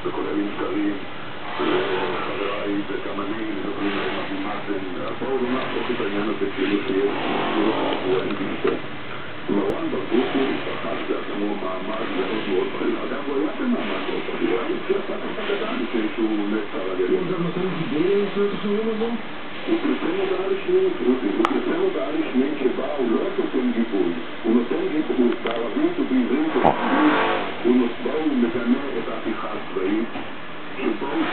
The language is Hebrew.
וכוללים שרים, וחבריי וגם אני מדברים להם אבי מאזן, בואו לא נהפוך את העניין הזה כאילו שיש הוא אין בישתו. מרואן ברגותי פחד לעצמו מעמד מאוד מאוד בכיר. אגב, הוא היה במעמד מאוד בכיר, הוא היה מציע פתח הגדן לפני שהוא נצר על ידי. הוא גם נותן גיבוי לשנות החירום הזה? הוא פרסם הודעה רשמית, הוא פרסם הודעה רשמית שבה הוא לא נותן גיבוי, הוא נותן גיבוי בערבית ובעברית ובאנגלית, הוא מגנה את ההפיכה הצבאית שבו הוא